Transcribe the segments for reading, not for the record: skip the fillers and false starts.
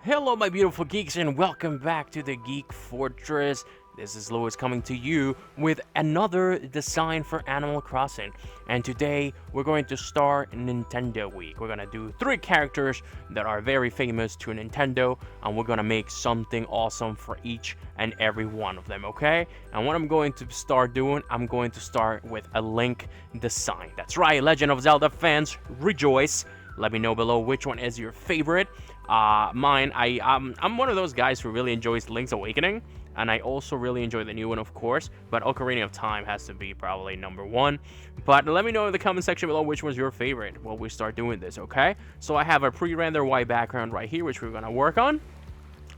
Hello, my beautiful geeks, and welcome back to the Geek Fortress. This is Louis coming to you with another design for Animal Crossing. And today, we're going to start Nintendo Week. We're going to do 3 characters that are very famous to Nintendo, and we're going to make something awesome for each and every one of them, okay? And what I'm going to start doing, I'm going to start with a Link design. That's right, Legend of Zelda fans, rejoice! Let me know below which one is your favorite. Mine, I'm one of those guys who really enjoys Link's Awakening, and I also really enjoy the new one, of course, but Ocarina of Time has to be probably number 1. But let me know in the comment section below which one's your favorite while we start doing this, okay? So I have a pre-rendered white background right here, which we're going to work on,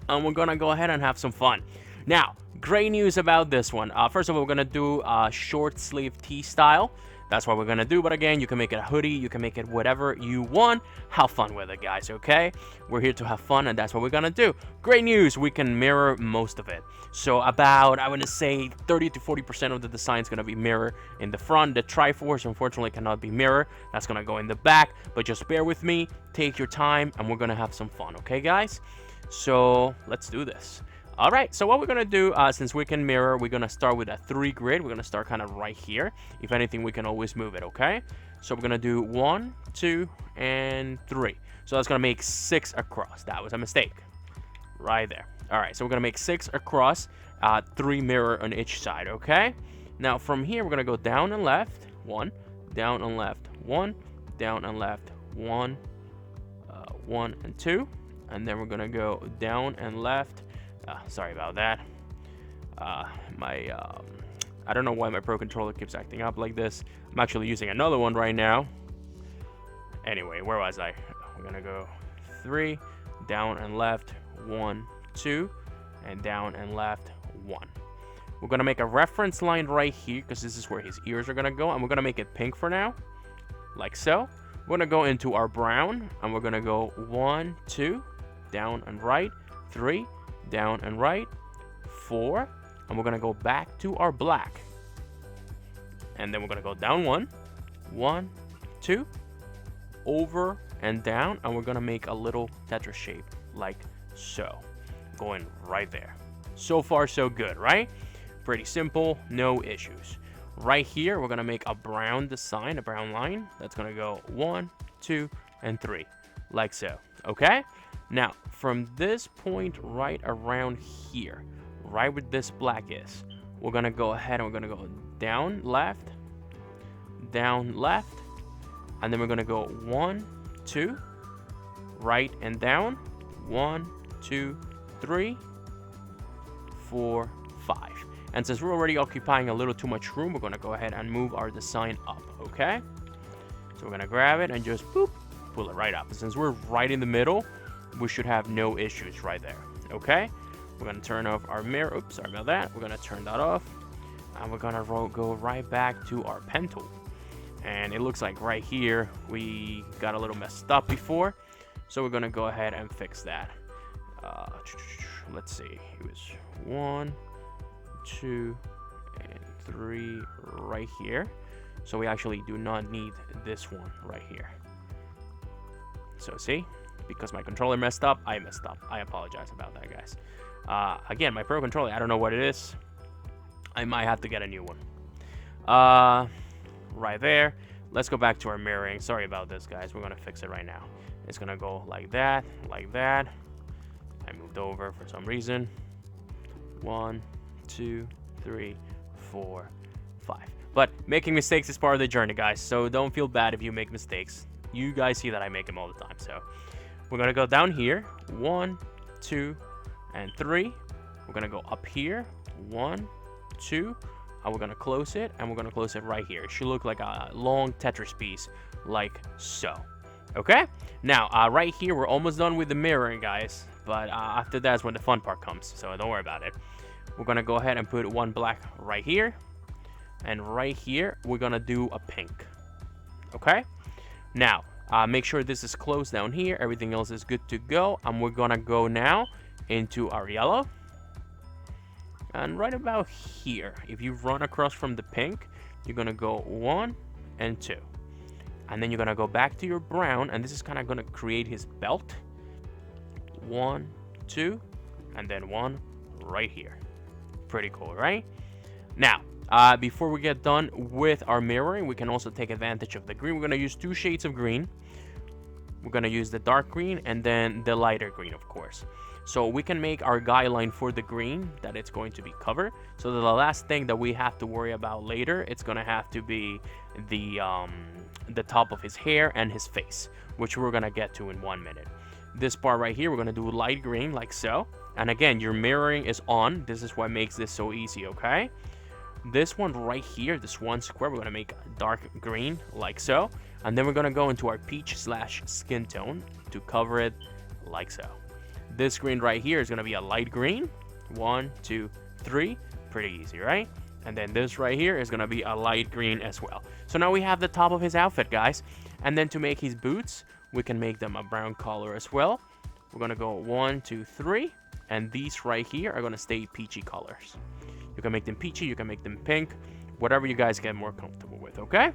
and we're going to go ahead and have some fun. Now, great news about this one. First of all, we're going to do a short sleeve tee style. That's what we're going to do, but again, you can make it a hoodie, you can make it whatever you want. Have fun with it, guys, okay? We're here to have fun, and that's what we're going to do. Great news, we can mirror most of it. So about, I want to say, 30 to 40% of the design is going to be mirror in the front. The Triforce, unfortunately, cannot be mirror. That's going to go in the back, but just bear with me, take your time, and we're going to have some fun, okay, guys? So let's do this. All right, so what we're gonna do, since we can mirror, we're gonna start with a 3 grid. We're gonna start kind of right here. If anything, we can always move it, okay? So we're gonna do 1, 2, and 3. So that's gonna make 6 across. That was a mistake, right there. All right, so we're gonna make 6 across, 3 mirror on each side, okay? Now from here, we're gonna go down and left, 1, down and left, 1, down and left, 1, 1 and 2, and then we're gonna go down and left. Sorry about that. I don't know why my Pro Controller keeps acting up like this. I'm actually using another one right now. Anyway, where was I? We're gonna go 3, down and left, 1, 2, and down and left, 1. We're gonna make a reference line right here because this is where his ears are gonna go, and we're gonna make it pink for now, like so. We're gonna go into our brown, and we're gonna go 1, 2, down and right, 3, down and right, 4, and we're gonna go back to our black, and then we're gonna go down 1, 1, 2, over and down, and we're gonna make a little Tetris shape like so, going right there. So far so good, right? Pretty simple, no issues. Right here we're gonna make a brown design, a brown line that's gonna go 1, 2, and 3, like so. Okay, now from this point right around here, right where this black is, we're gonna go ahead and we're gonna go down left, and then we're gonna go 1, 2, right and down, 1, 2, 3, 4, 5. And since we're already occupying a little too much room, we're gonna go ahead and move our design up, okay? So we're gonna grab it and just boop, pull it right up. And since we're right in the middle, we should have no issues right there, okay? We're gonna turn off our mirror. Oops, sorry about that. We're gonna turn that off, and we're gonna go right back to our pen tool. And it looks like right here we got a little messed up before, so we're gonna go ahead and fix that. Let's see, it was 1, 2, and 3 right here. So we actually do not need this one right here. So see, because my controller messed up, I messed up. I apologize about that, guys. Again, my Pro Controller, I don't know what it is. I might have to get a new one. Right there. Let's go back to our mirroring. Sorry about this, guys. We're gonna fix it right now. It's gonna go like that, like that. I moved over for some reason. 1, 2, 3, 4, 5. But making mistakes is part of the journey, guys. So don't feel bad if you make mistakes. You guys see that I make them all the time. So we're gonna go down here, 1, 2, and 3. We're gonna go up here, 1, 2, and we're gonna close it, and we're gonna close it right here. It should look like a long Tetris piece, like so. Okay? Now, right here, we're almost done with the mirroring, guys. But after that's when the fun part comes, so don't worry about it. We're gonna go ahead and put one black right here, and right here, we're gonna do a pink. Okay? Now, make sure this is closed down here. Everything else is good to go. And we're gonna go now into our yellow. And right about here, if you run across from the pink, you're gonna go 1 and 2. And then you're gonna go back to your brown, and this is kind of gonna create his belt. 1, 2, and then 1 right here. Pretty cool, right? Now, before we get done with our mirroring, we can also take advantage of the green. We're going to use 2 shades of green. We're going to use the dark green and then the lighter green, of course. So we can make our guideline for the green that it's going to be covered. So the last thing that we have to worry about later, it's going to have to be the top of his hair and his face, which we're going to get to in 1 minute. This part right here, we're going to do light green like so. And again, your mirroring is on. This is what makes this so easy, okay? This one right here, this one square, we're going to make dark green like so. And then we're going to go into our peach / skin tone to cover it like so. This green right here is going to be a light green. 1, 2, 3. Pretty easy, right? And then this right here is going to be a light green as well. So now we have the top of his outfit, guys. And then to make his boots, we can make them a brown color as well. We're going to go 1, 2, 3. And these right here are going to stay peachy colors. You can make them peachy, you can make them pink, whatever you guys get more comfortable with, okay?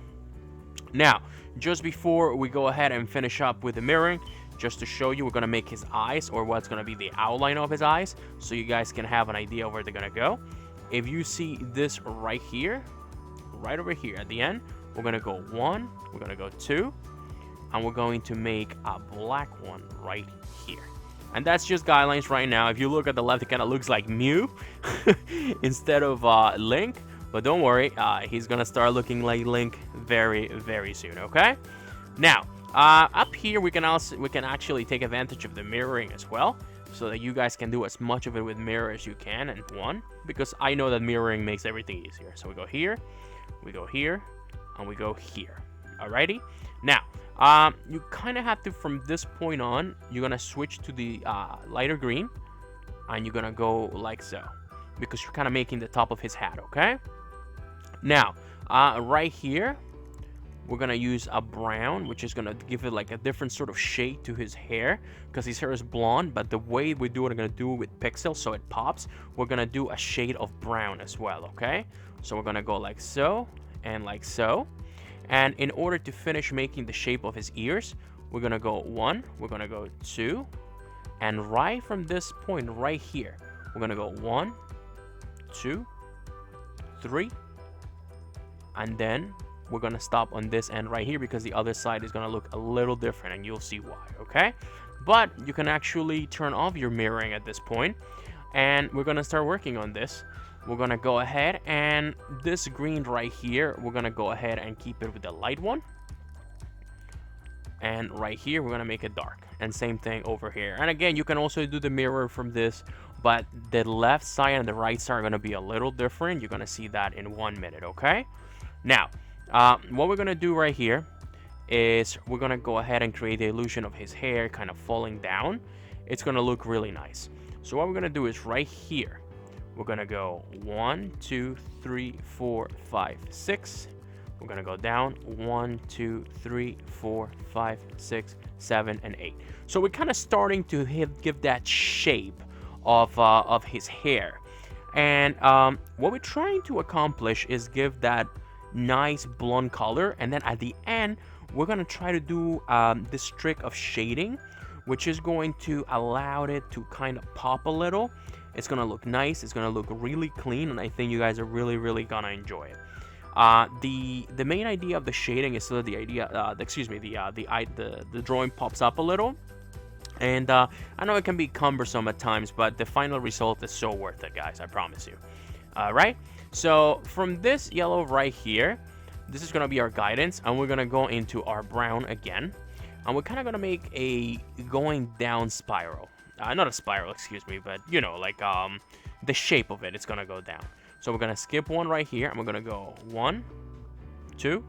Now, just before we go ahead and finish up with the mirroring, just to show you, we're going to make his eyes, or what's going to be the outline of his eyes, so you guys can have an idea of where they're going to go. If you see this right here, right over here at the end, we're going to go 1, we're going to go 2, and we're going to make a black one right here. And that's just guidelines right now. If you look at the left, it kind of looks like Mew instead of Link. But don't worry, he's going to start looking like Link very, very soon, okay? Now, up here, we can actually take advantage of the mirroring as well, so that you guys can do as much of it with mirror as you can and one, because I know that mirroring makes everything easier. So we go here, and we go here. Alrighty? Now, you kind of have to, from this point on, you're going to switch to the lighter green, and you're going to go like so, because you're kind of making the top of his hat, okay? Now, right here, we're going to use a brown, which is going to give it like a different sort of shade to his hair, because his hair is blonde, but the way we do it, we're going to do it with pixels, so it pops. We're going to do a shade of brown as well, okay? So we're going to go like so, and like so. And in order to finish making the shape of his ears, we're going to go 1, we're going to go 2, and right from this point right here, we're going to go 1, 2, 3, and then we're going to stop on this end right here, because the other side is going to look a little different, and you'll see why, okay? But you can actually turn off your mirroring at this point, and we're going to start working on this. We're going to go ahead, and this green right here, we're going to go ahead and keep it with the light one. And right here, we're going to make it dark. And same thing over here. And again, you can also do the mirror from this, but the left side and the right side are going to be a little different. You're going to see that in 1 minute, okay? Now, what we're going to do right here is we're going to go ahead and create the illusion of his hair kind of falling down. It's going to look really nice. So what we're going to do is right here, we're going to go 1, 2, 3, 4, 5, 6. We're going to go down 1, 2, 3, 4, 5, 6, 7, and 8. So we're kind of starting to give that shape of his hair. And what we're trying to accomplish is give that nice blonde color. And then at the end, we're going to try to do this trick of shading, which is going to allow it to kind of pop a little. It's going to look nice. It's going to look really clean. And I think you guys are really, really going to enjoy it. The main idea of the shading is so that the idea, the drawing pops up a little. And I know it can be cumbersome at times, but the final result is so worth it, guys. I promise you. Right? So from this yellow right here, this is going to be our guidance. And we're going to go into our brown again. And we're kind of going to make a going down spiral. Not a spiral, excuse me, but, you know, like the shape of it, it's going to go down. So we're going to skip one right here, and we're going to go 1, 2,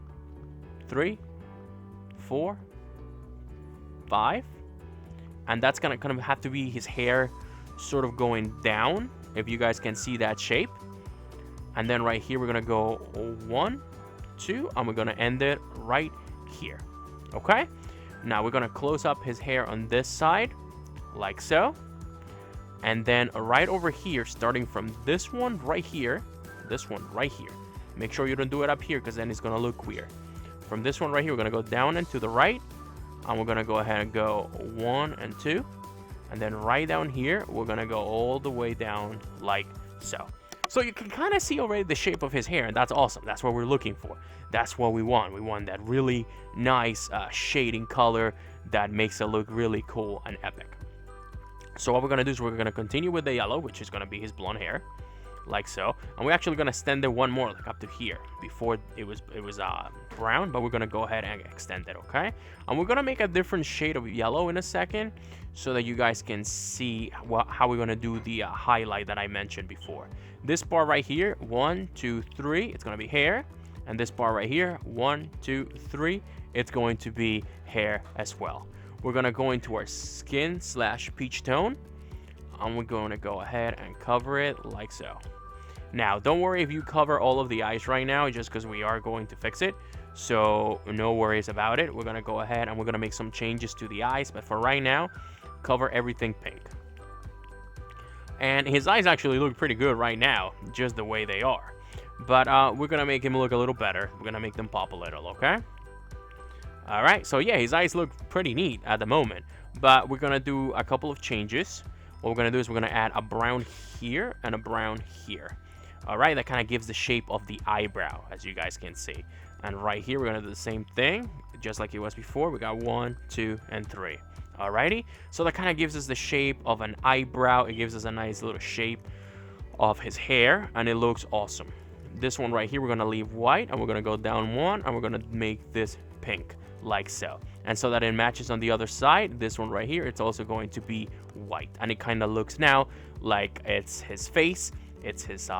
3, 4, 5. And that's going to kind of have to be his hair sort of going down, if you guys can see that shape. And then right here, we're going to go 1, 2, and we're going to end it right here. Okay? Now we're going to close up his hair on this side, like so. And then right over here, starting from this one right here, make sure you don't do it up here, because then it's going to look weird. From this one right here, we're going to go down and to the right, and we're going to go ahead and go 1 and 2, And then right down here, we're gonna go all the way down like so. So you can kind of see already the shape of his hair, and that's awesome. That's what we're looking for. That's what we want. We want that really nice shading color that makes it look really cool and epic. So what we're gonna do is we're gonna continue with the yellow, which is gonna be his blonde hair, like so. And we're actually gonna extend it one more, like up to here. Before it was brown, but we're gonna go ahead and extend it, okay? And we're gonna make a different shade of yellow in a second, so that you guys can see how we're gonna do the highlight that I mentioned before. This part right here, 1, 2, 3, it's gonna be hair. And this part right here, 1, 2, 3, it's going to be hair as well. We're gonna go into our skin / peach tone, and we're going to go ahead and cover it like so. Now, don't worry if you cover all of the eyes right now, just because we are going to fix it. So no worries about it. We're gonna go ahead and we're gonna make some changes to the eyes, but for right now, cover everything pink. And his eyes actually look pretty good right now, just the way they are. But we're gonna make him look a little better. We're gonna make them pop a little, okay? All right, so yeah, his eyes look pretty neat at the moment, but we're gonna do a couple of changes. What we're gonna do is we're gonna add a brown here and a brown here. All right, that kind of gives the shape of the eyebrow, as you guys can see. And right here, we're gonna do the same thing, just like it was before. We got 1, 2, and 3. Alrighty, so that kind of gives us the shape of an eyebrow. It gives us a nice little shape of his hair, and it looks awesome. This one right here, we're gonna leave white, and we're gonna go down 1, and we're gonna make this pink, like so. And so that it matches on the other side, this one right here, it's also going to be white. And it kind of looks now like it's his face, it's his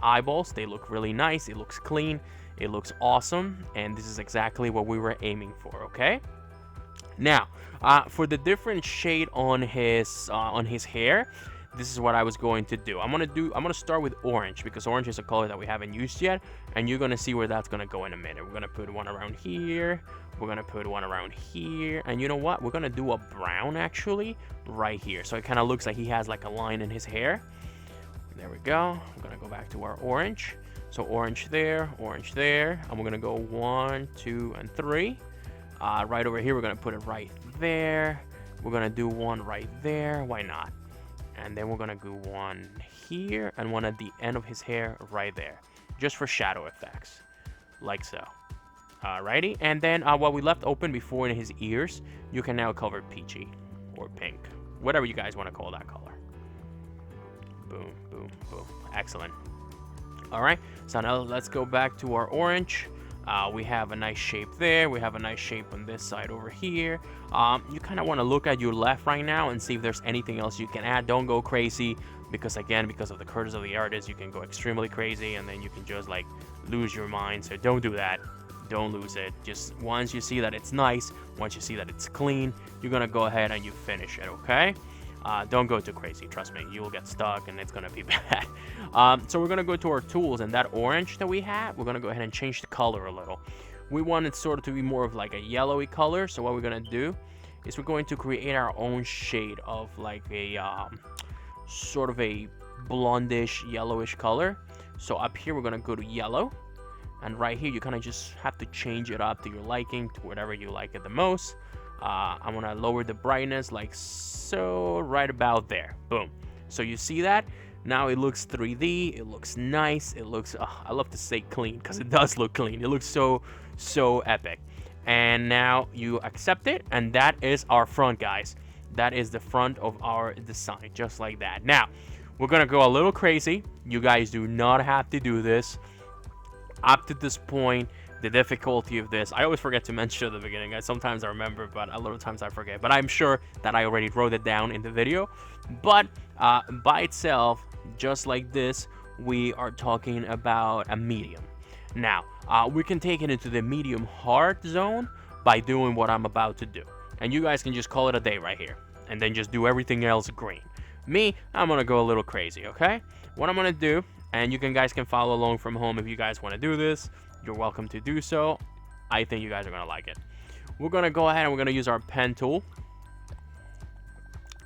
eyeballs. They look really nice, it looks clean, it looks awesome, and this is exactly what we were aiming for, okay? Now, for the different shade on his hair, this is what I was going to do. I'm gonna start with orange, because orange is a color that we haven't used yet, and you're gonna see where that's gonna go in a minute. We're gonna put one around here, we're gonna put one around here, and you know what? We're gonna do a brown actually right here, so it kind of looks like he has like a line in his hair. There we go. I'm gonna go back to our orange. So orange there, and we're gonna go 1, 2, and 3. Right over here, we're gonna put it right there. We're gonna do one right there. Why not? And then we're gonna do one here and one at the end of his hair right there, just for shadow effects, like so. Alrighty, and then what we left open before in his ears, you can now cover peachy or pink, whatever you guys want to call that color. Boom, boom, boom. Excellent. All right, so now let's go back to our orange. We have a nice shape there. We have a nice shape on this side over here. You kind of want to look at your left right now and see if there's anything else you can add. Don't go crazy, because again, because of the curves of the artist, you can go extremely crazy and then you can just like lose your mind. So don't do that. Don't lose it. Just once you see that it's nice, once you see that it's clean, you're gonna go ahead and you finish it, okay? Don't go too crazy, trust me, you will get stuck and it's gonna be bad. So we're gonna go to our tools, and that orange that we have, we're gonna go ahead and change the color a little. We want it sort of to be more of like a yellowy color, so what we're gonna do is we're going to create our own shade of like a sort of a blondish yellowish color. So up here we're gonna go to yellow, and right here you kind of just have to change it up to your liking, to whatever you like it the most. I'm gonna lower the brightness like so, right about there. Boom. So you see that? Now it looks 3D, it looks nice, it looks, I love to say clean, because it does look clean. It looks so epic. And now you accept it, and that is our front, guys. That is the front of our design, just like that. Now, we're gonna go a little crazy. You guys do not have to do this. Up to this point, the difficulty of this, I always forget to mention at the beginning. Sometimes I remember, but a lot of times I forget. But I'm sure that I already wrote it down in the video. But by itself, just like this, we are talking about a medium. Now, we can take it into the medium hard zone by doing what I'm about to do. And you guys can just call it a day right here, and then just do everything else green. Me, I'm gonna go a little crazy, okay? What I'm gonna do, and you guys can follow along from home if you guys want to do this. You're welcome to do so. I think you guys are gonna like it. We're gonna go ahead and we're gonna use our pen tool.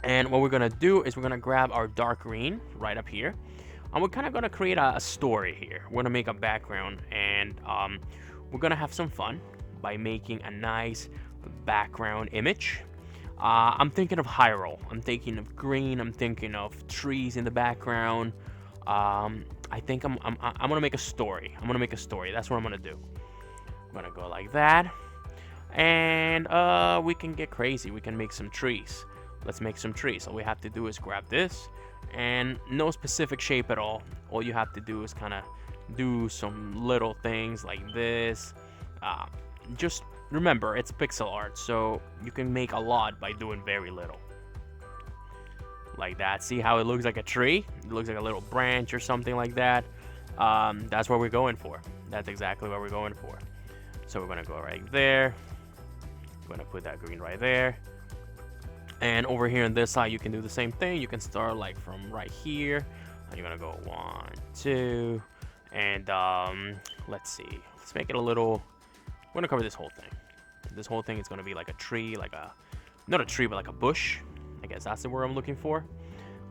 And what we're gonna do is we're gonna grab our dark green right up here. And we're kind of gonna create a story here. We're gonna make a background, and we're gonna have some fun by making a nice background image. I'm thinking of Hyrule. I'm thinking of green. I'm thinking of trees in the background. I think I'm gonna make a story. I'm gonna make a story. That's what I'm gonna do. I'm gonna go like that, and we can get crazy. We can make some trees. Let's make some trees. All we have to do is grab this, and no specific shape at all. All you have to do is kind of do some little things like this. Just remember, it's pixel art, so you can make a lot by doing very little. Like that. See how it looks like a tree? It looks like a little branch or something like that. That's what we're going for. That's exactly what we're going for. So we're gonna go right there. We're gonna put that green right there. And over here on this side, you can do the same thing. You can start like from right here. And you're gonna go 1, 2, and let's see. Let's make it a little. We're gonna cover this whole thing. This whole thing is gonna be like a tree, like a, not a tree, but like a bush. I guess that's the word I'm looking for.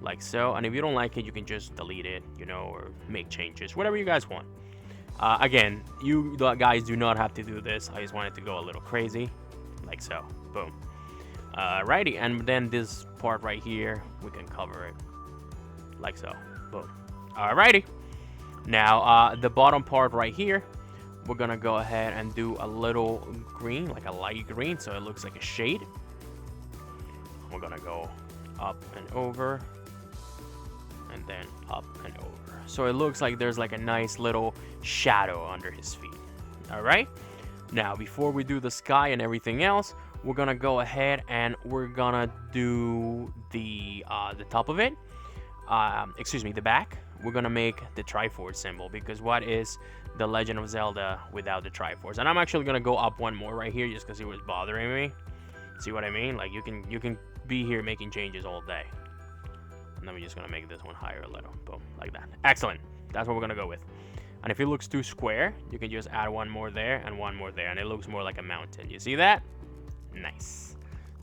Like so. And if you don't like it, you can just delete it, you know, or make changes, whatever you guys want. Again, you guys do not have to do this. I just wanted to go a little crazy, like so. Boom. Righty, and then this part right here, we can cover it, like so. Boom. Alrighty. Now, the bottom part right here, we're gonna go ahead and do a little green, like a light green, so it looks like a shade. We're gonna go up and over, and then up and over. So it looks like there's like a nice little shadow under his feet. Alright? Now, before we do the sky and everything else, we're gonna go ahead and we're gonna do the top of it. Excuse me, the back. We're gonna make the Triforce symbol, because what is the Legend of Zelda without the Triforce? And I'm actually gonna go up one more right here just because it was bothering me. See what I mean? Like you can be here making changes all day. And then we're just gonna make this one higher a little. Boom, like that. Excellent. That's what we're gonna go with. And if it looks too square, you can just add one more there and one more there, and it looks more like a mountain. You see that? Nice.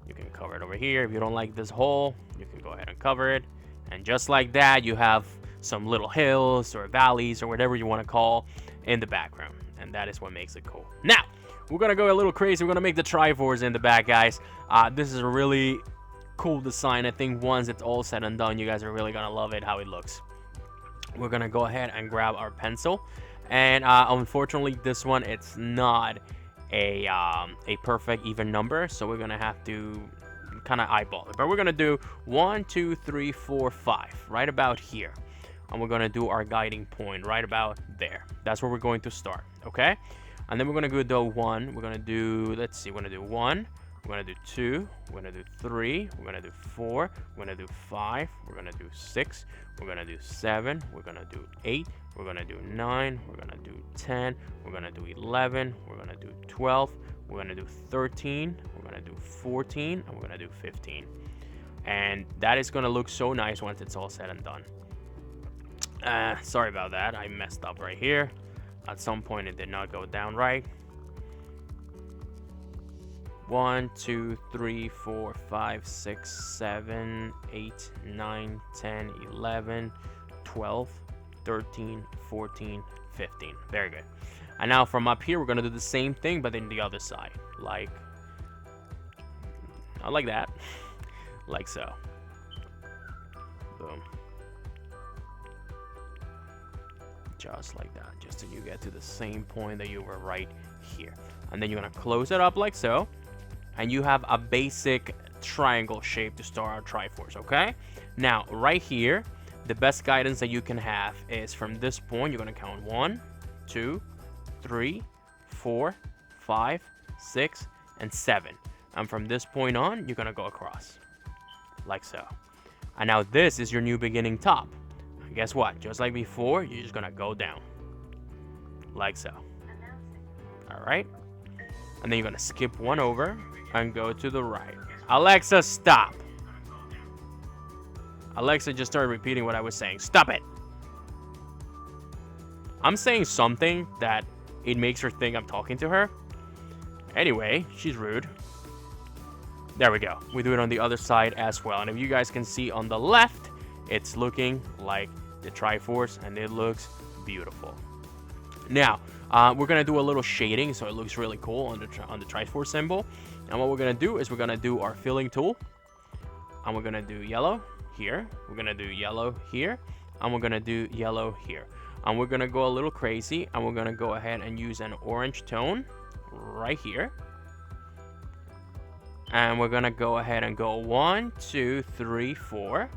You can cover it over here. If you don't like this hole, you can go ahead and cover it. And just like that, you have some little hills or valleys or whatever you want to call in the background. And that is what makes it cool. Now, we're going to go a little crazy. We're going to make the Triforce in the back, guys. This is a really cool design. I think once it's all said and done, you guys are really going to love it, how it looks. We're going to go ahead and grab our pencil. And unfortunately, this one, it's not a perfect even number, so we're gonna have to kind of eyeball it, but we're gonna do 1, 2, 3, 4, 5 right about here, and we're gonna do our guiding point right about there. That's where we're going to start, okay? And then we're gonna go do 1. We're gonna do, let's see, we're gonna do 1, we're gonna do 2, we're gonna do 3, we're gonna do 4, we're gonna do 5, we're gonna do 6, we're gonna do 7, we're gonna do 8, we're gonna do 9, we're gonna do 10, we're gonna do 11, we're gonna do 12, we're gonna do 13, we're gonna do 14, and we're gonna do 15. And that is gonna look so nice once it's all said and done. Sorry about that, I messed up right here. At some point it did not go down right. 1, 2, 3, 4, 5, 6, 7, 8, 9, 10, 11, 12, 13, 14, 15. Very good. And now from up here, we're going to do the same thing, but then the other side. Like, not like that. Like so. Boom. Just like that. Just so you get to the same point that you were right here. And then you're going to close it up like so. And you have a basic triangle shape to start our Triforce, okay? Now, right here, the best guidance that you can have is from this point, you're going to count 1, 2, 3, 4, 5, 6, and 7. And from this point on, you're going to go across, like so. And now this is your new beginning top. And guess what? Just like before, you're just going to go down, like so. All right? And then you're going to skip one over and go to the right. Alexa, stop. Alexa just started repeating what I was saying. Stop it. I'm saying something that it makes her think I'm talking to her. Anyway, she's rude. There we go. We do it on the other side as well. And if you guys can see on the left, it's looking like the Triforce, and it looks beautiful. Now, we're going to do a little shading so it looks really cool on the Triforce symbol. And what we're gonna do is we're gonna do our filling tool, and we're gonna do yellow here, we're gonna do yellow here, and we're gonna do yellow here. And we're gonna go a little crazy, and we're gonna go ahead and use an orange tone right here. And we're gonna go ahead and go 1, 2, 3, 4,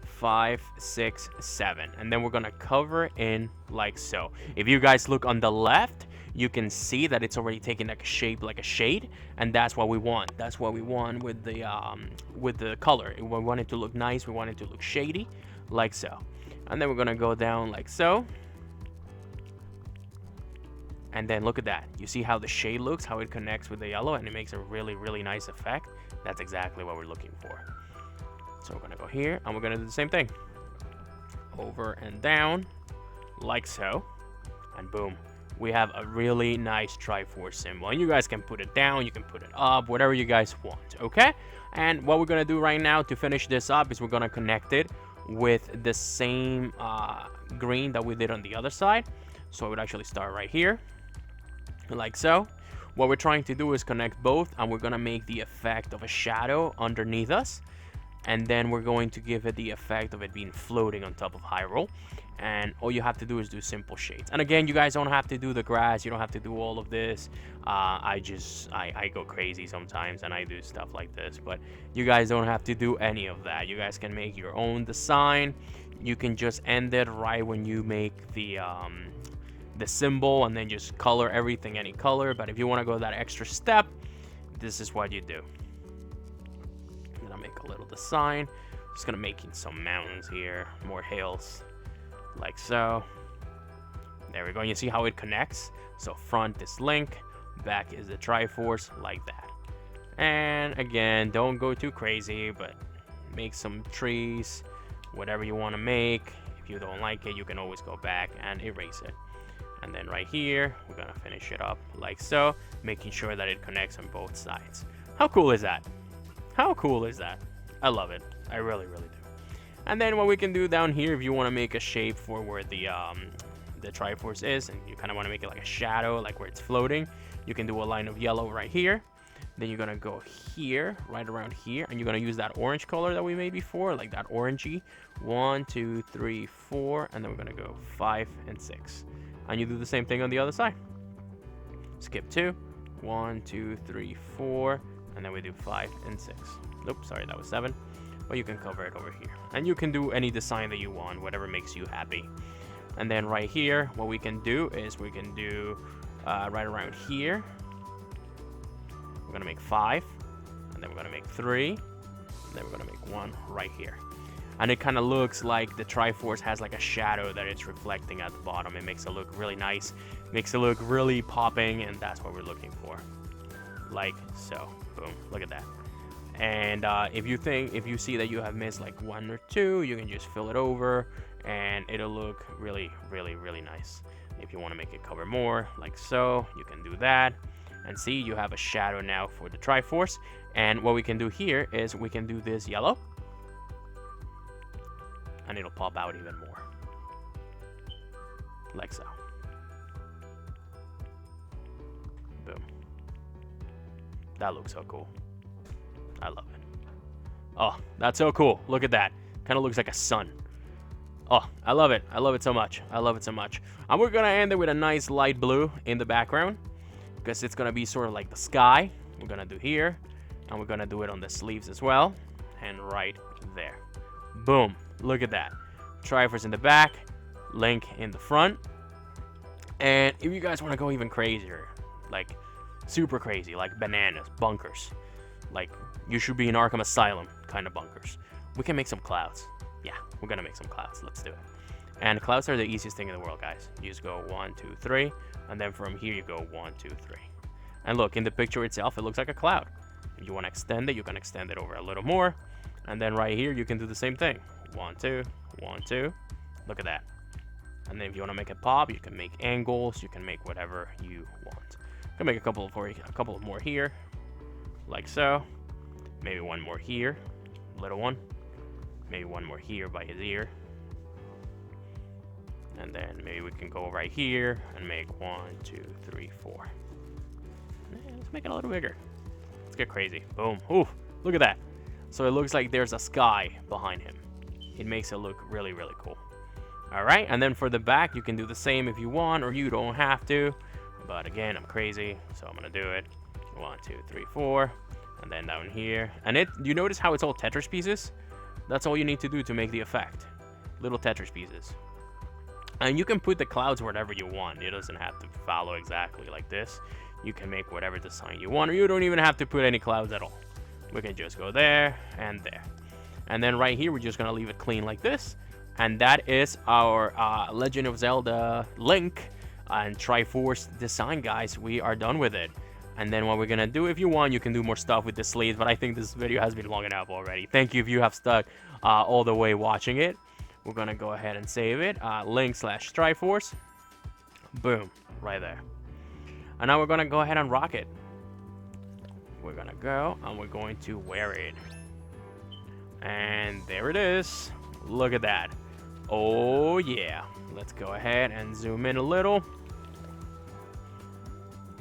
5, 6, 7, and then we're gonna cover in like so. If you guys look on the left, you can see that it's already taking like a shape, like a shade, and that's what we want. That's what we want with the color. We want it to look nice. We want it to look shady, like so. And then we're gonna go down like so. And then look at that. You see how the shade looks, how it connects with the yellow, and it makes a really, really nice effect. That's exactly what we're looking for. So we're gonna go here, and we're gonna do the same thing. Over and down, like so. And boom. We have a really nice Triforce symbol. And you guys can put it down, you can put it up, whatever you guys want, okay? And what we're gonna do right now to finish this up is we're gonna connect it with the same green that we did on the other side. So I would actually start right here, like so. What we're trying to do is connect both, and we're gonna make the effect of a shadow underneath us. And then we're going to give it the effect of it being floating on top of Hyrule. And all you have to do is do simple shades. And again, you guys don't have to do the grass. You don't have to do all of this. I go crazy sometimes and I do stuff like this. But you guys don't have to do any of that. You guys can make your own design. You can just end it right when you make the symbol, and then just color everything any color. But if you want to go that extra step, this is what you do. I'm gonna make a little design. Just gonna make some mountains here, more hills, like so. There we go. And you see how it connects? So front is Link, back is the Triforce, like that. And again, don't go too crazy, but make some trees, whatever you want to make. If you don't like it, you can always go back and erase it. And then right here, we're gonna finish it up like so, making sure that it connects on both sides. How cool is that? How cool is that? I love it. I really, really do. And then what we can do down here, if you want to make a shape for where the Triforce is, and you kind of want to make it like a shadow, like where it's floating, you can do a line of yellow right here. Then you're gonna go here, right around here, and you're gonna use that orange color that we made before, like that orangey. 1, 2, 3, 4, and then we're gonna go 5 and 6. And you do the same thing on the other side. Skip 2, 1, 2, 3, 4, and then we do 5 and 6. Oops, sorry, that was 7. But you can cover it over here. And you can do any design that you want, whatever makes you happy. And then right here, what we can do is we can do right around here. We're gonna make 5, and then we're gonna make 3, and then we're gonna make 1 right here. And it kind of looks like the Triforce has like a shadow that it's reflecting at the bottom. It makes it look really nice, makes it look really popping, and that's what we're looking for. Like so. Boom, look at that. And if you see that you have missed like 1 or 2, you can just fill it over, and it'll look really, really, really nice. If you want to make it cover more, like so, you can do that. And see, you have a shadow now for the Triforce. And what we can do here is we can do this yellow, and it'll pop out even more, like so. Boom. That looks so cool. I love it. Oh, that's so cool. Look at that. Kind of looks like a sun. Oh, I love it. I love it so much. I love it so much. And we're going to end it with a nice light blue in the background, because it's going to be sort of like the sky. We're going to do here, and we're going to do it on the sleeves as well, and right there. Boom. Look at that. Triforce in the back, Link in the front. And if you guys want to go even crazier, like super crazy, like bananas, bunkers, like you should be in Arkham Asylum kind of bunkers, we can make some clouds. Yeah, we're gonna make some clouds. Let's do it. And clouds are the easiest thing in the world, guys. You just go 1, 2, 3, and then from here you go 1, 2, 3. And look, in the picture itself, it looks like a cloud. If you want to extend it, you can extend it over a little more. And then right here, you can do the same thing. 1, 2, 1, 2. Look at that. And then if you want to make it pop, you can make angles. You can make whatever you want. You can make a couple of more here, like so. Maybe one more here, little one. Maybe one more here by his ear. And then maybe we can go right here and make 1, 2, 3, 4. Let's make it a little bigger. let's get crazy. Boom. Ooh, look at that. So it looks like there's a sky behind him. It makes it look really, really cool. All right, and then for the back, you can do the same if you want, or you don't have to. But again, I'm crazy, so I'm gonna do it. 1, 2, 3, 4, and then down here. And you notice how it's all Tetris pieces? That's all you need to do to make the effect. Little Tetris pieces. And you can put the clouds wherever you want. It doesn't have to follow exactly like this. You can make whatever design you want, or you don't even have to put any clouds at all. We can just go there and there. And then right here, we're just gonna leave it clean like this. And that is our Legend of Zelda Link and Triforce design, guys. We are done with it. And then what we're gonna do, if you want, you can do more stuff with the sleeves, but I think this video has been long enough already. Thank you if you have stuck all the way watching it. We're gonna go ahead and save it. Link/Triforce. Boom, right there. And now we're gonna go ahead and rock it. We're gonna go and we're going to wear it. And there it is. Look at that. Oh yeah. Let's go ahead and zoom in a little.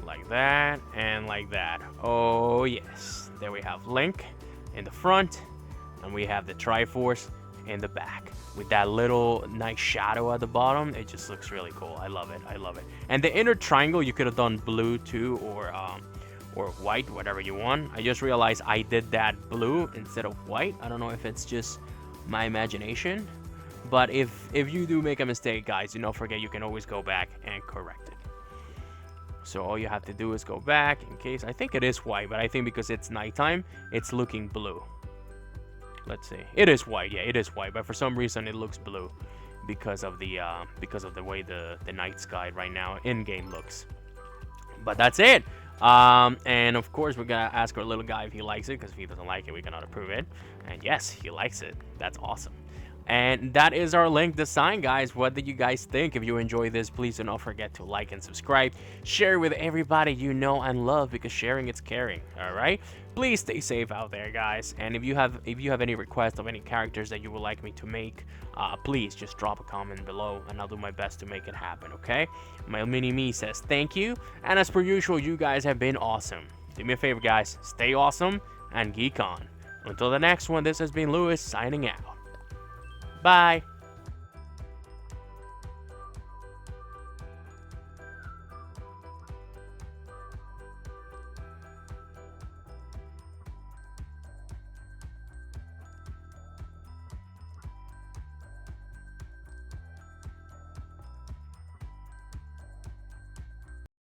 Like that and like that. Oh yes. There we have Link in the front, and we have the Triforce in the back with that little nice shadow at the bottom. It just looks really cool. I love it. I love it. And the inner triangle, you could have done blue too, or white, whatever you want. I just realized I did that blue instead of white. I don't know if it's just my imagination, but if you do make a mistake, guys, do not forget you can always go back and correct it. So all you have to do is go back in case. I think it is white, but I think because it's nighttime, it's looking blue. Let's see. It is white. Yeah, it is white, but for some reason it looks blue because of the way the night sky right now in game looks. But that's it. And of course we're gonna ask our little guy if he likes it, because if he doesn't like it, we cannot approve it. And yes, he likes it. That's awesome. And that is our Link design, guys. What did you guys think? If you enjoyed this, please do not forget to like and subscribe. Share with everybody you know and love, because sharing is caring. All right. Please stay safe out there, guys. And if you have any requests of any characters that you would like me to make, please just drop a comment below, and I'll do my best to make it happen. Okay. My mini me says thank you, and as per usual, you guys have been awesome. Do me a favor, guys. Stay awesome and geek on. Until the next one, this has been Lewis signing out. Bye.